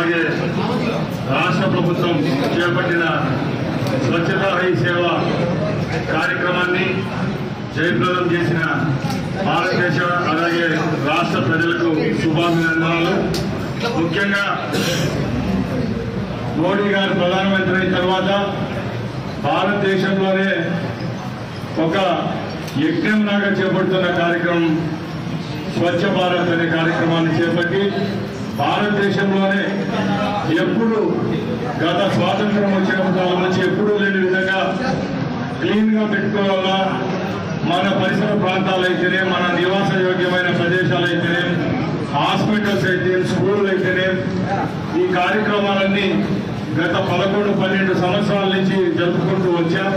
అలాగే రాష్ట్ర ప్రభుత్వం చేపట్టిన స్వచ్ఛతా హీ సేవ కార్యక్రమాన్ని జయప్రదం చేసిన భారతదేశ అలాగే రాష్ట్ర ప్రజలకు శుభాభినందనలు. ముఖ్యంగా మోడీ గారు ప్రధానమంత్రి అయిన తర్వాత భారతదేశంలోనే ఒక యజ్ఞంలాగా చేపడుతున్న కార్యక్రమం స్వచ్ఛ భారత్ అనే కార్యక్రమాన్ని చేపట్టి భారతదేశంలోనే ఎప్పుడు గత స్వాతంత్రం వచ్చినప్పుడు నుంచి ఎప్పుడూ లేని విధంగా క్లీన్గా పెట్టుకోవాలా, మన పరిసర ప్రాంతాలు అయితేనే, మన నివాస యోగ్యమైన ప్రదేశాలు అయితేనే, హాస్పిటల్స్ అయితే, స్కూళ్ళు అయితేనే, ఈ కార్యక్రమాలన్నీ గత 11-12 సంవత్సరాల నుంచి జరుపుకుంటూ వచ్చాం.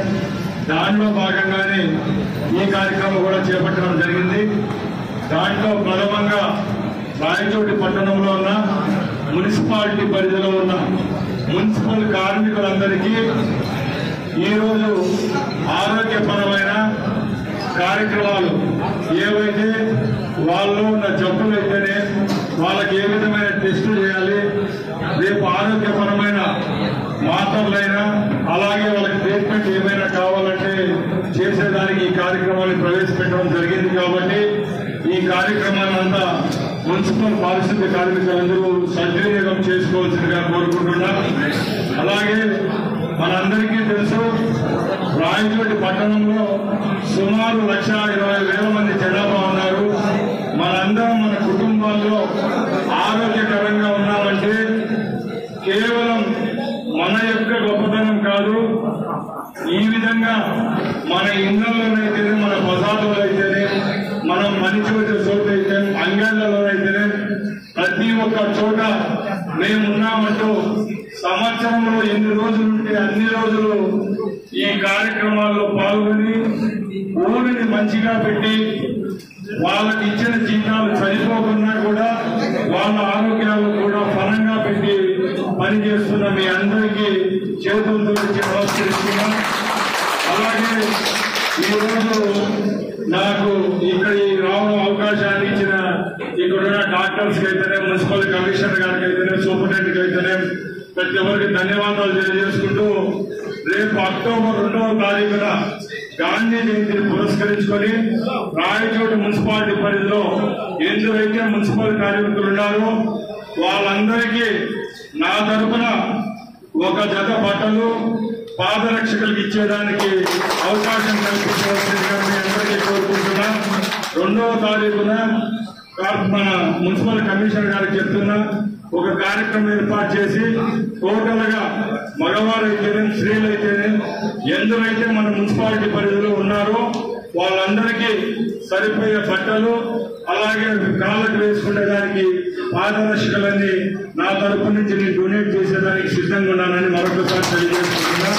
దానిలో భాగంగానే ఈ కార్యక్రమం కూడా చేపట్టడం జరిగింది. దాంట్లో ప్రథమంగా రాయచోటి పట్టణంలో ఉన్న మున్సిపాలిటీ పరిధిలో ఉన్న మున్సిపల్ కార్మికులందరికీ ఈరోజు ఆరోగ్యపరమైన కార్యక్రమాలు ఏవైతే వాళ్ళు ఉన్న జబ్బులు అయితేనే వాళ్ళకి ఏ విధమైన టెస్టులు చేయాలి, రేపు ఆరోగ్యపరమైన మాత్రలైనా అలాగే వాళ్ళకి ట్రీట్మెంట్ ఏమైనా కావాలంటే చేసేదానికి ఈ కార్యక్రమాన్ని ప్రవేశపెట్టడం జరిగింది. కాబట్టి ఈ కార్యక్రమాన్ని అంతా మున్సిపల్ పారిశుద్ధ్య కార్మికులందరూ సద్వినియోగం చేసుకోవాల్సిందిగా కోరుకుంటున్నాం. అలాగే మనందరికీ తెలుసు, రాయచోటి పట్టణంలో సుమారు 1,20,000 మంది జనాభా ఉన్నారు. మనందరం మన కుటుంబాల్లో ఆరోగ్యకరంగా ఉన్నామంటే కేవలం మన యొక్క గొప్పతనం కాదు, ఈ విధంగా మన ఇళ్లలోనైతేనే, మన బజార్లో అయితేనే, మనం పనిచేసే చోట అయితే, అంగళ్ళలోనైతేనే ప్రతి ఒక్క చోట మేమున్నామంటూ సంవత్సరంలో ఎన్ని రోజులు ఉంటే అన్ని రోజులు ఈ కార్యక్రమాల్లో పాల్గొని ఊరిని మంచిగా పెట్టి వాళ్ళకి ఇచ్చిన జీతాలు సరిపోకున్నా కూడా వాళ్ళ ఆరోగ్యాలు కూడా ఫలంగా పెట్టి పనిచేస్తున్న మీ అందరికీ చేతులతో నమస్కరిస్తున్నా. అలాగే ఈరోజు నాకు ఇక్కడ రావడం అవకాశాన్ని ఇచ్చిన ఇక్కడున్న డాక్టర్స్ కి అయితేనే, మున్సిపల్ కమిషనర్ గారికి అయితేనే, సూపరింటెండెంట్ అయితేనే ప్రతి ఒక్కరికి ధన్యవాదాలు తెలియజేసుకుంటూ, రేపు అక్టోబర్ 2వ తారీఖున గాంధీ జయంతిని పురస్కరించుకొని రాయచోటి మున్సిపాలిటీ పరిధిలో ఎందరైతే మున్సిపల్ కార్మికులు ఉన్నారో వాళ్ళందరికీ నా తరఫున ఒక జత బట్టలు, పాదరక్షకులకు ఇచ్చేదానికి అవకాశం కల్పించవలసిందిగా మీ అందరికీ కోరుకుంటున్నా. 2వ తారీఖున మన మున్సిపల్ కమిషనర్ గారికి చెప్తున్నా, ఒక కార్యక్రమం ఏర్పాటు చేసి టోటల్ గా మగవారైతేనే, స్త్రీలైతేనే, ఎందరైతే మన మున్సిపాలిటీ పరిధిలో ఉన్నారో వాళ్ళందరికీ సరిపోయే బట్టలు, అలాగే కాళ్ళకు వేసుకునే దానికి పాదరక్షకులన్నీ నా తరపు నుంచి నేను డొనేట్ చేసేదానికి సిద్ధంగా ఉన్నానని మరొకసారి తెలియజేస్తున్నా.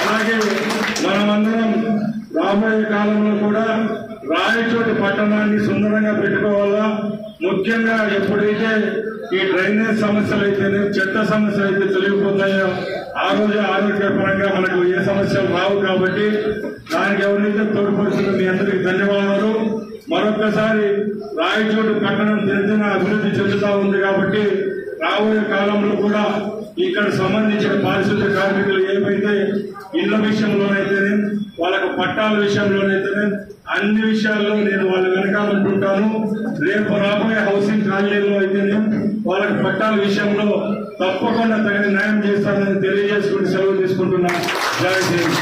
అలాగే మనమందరం రాబోయే కాలంలో కూడా రాయచోటి పట్టణాన్ని సుందరంగా పెట్టుకోవాలా. ముఖ్యంగా ఎప్పుడైతే ఈ డ్రైనేజ్ సమస్యలు అయితేనే, చెత్త సమస్యలు అయితే తొలగిపోతాయో ఆ రోజు ఆరోగ్యపరంగా మనకు ఏ సమస్యలు రావు. కాబట్టి దానికి ఎవరైతే తోడ్పడుతుందో మీ అందరికీ ధన్యవాదాలు. మరొకసారి రాయచోటి పట్టణం దినదిన అభివృద్ధి చెందుతా ఉంది. కాబట్టి రాబోయే కాలంలో కూడా ఇక్కడ సంబంధించిన పారిశుద్ధ్య కార్మికులు ఏవైతే ఇళ్ల విషయంలోనైతేనే, వాళ్ళకు పట్టాల విషయంలోనైతేనే, అన్ని విషయాల్లో నేను వాళ్ళ వెనకాలంటుంటాను. రేపు రాబోయే హౌసింగ్ కాలనీలో అయితేనే వాళ్ళకి పట్టాల విషయంలో తప్పకుండా తగిన న్యాయం చేస్తానని తెలియజేసుకుంటూ సెలవు తీసుకుంటున్నాను. జై హింద్.